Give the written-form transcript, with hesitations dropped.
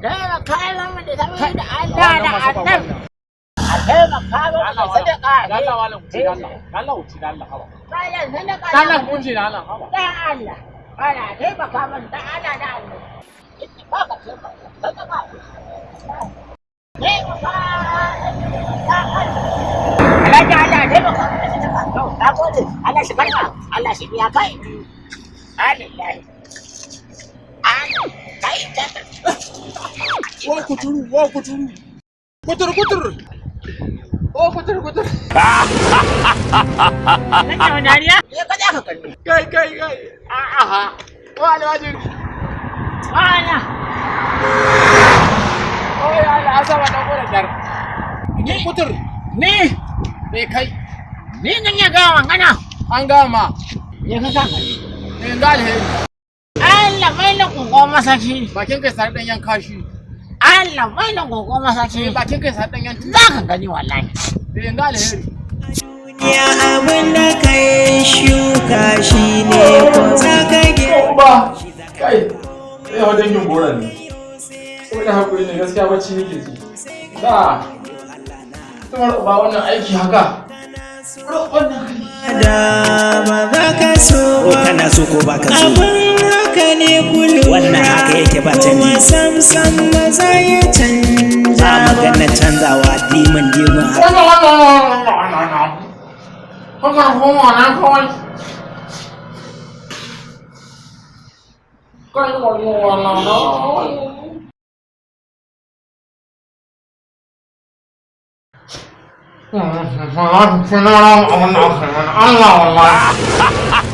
taimaka min da saboda Allah da annabi a taimaka min da sadaka Allah malam wuce Allah wuce Allah hawa bayan sadaka Allah wuce Allah hawa da Allah ana taimaka min da Allah da annabi ba ka taimaka sadaka Alhaji Allah taimaka min da sadaka to na gode Allah shi barka Allah shi biya kai Alillahi Wa kuturu. Oh, kutur. Nake wa dariya? Ya ka ka kalli. Kai. A'a. Wa alwajin. Ana. Oh ya Allah, azaba dan gora dar. Ni kutur. Ni kai. Ni nan ya ga wangana. An gama. Ya ka sa kai. Ne galhe. Allah mai na gogo masaki. Bakin kai sai dan yanka shi. Allah mai na gogo masaki. Bakin kai sai dan yanka. Za ka gani wallahi. Ne galhe. Ya abin da kai shuka shi ne ko za ka ba kai sai hawa dangin gora ne kuma da hakuri ne gaskiya bacci nake ji da tumar ba wannan aiki haka wannan da ba za ka so ko kana so ko ba ka so abin haka ne kullum wannan haka yake ba canji sam ba za ya canja ba maganar canzawa dimin haka kuma na kawai kai wannan Allah wallahi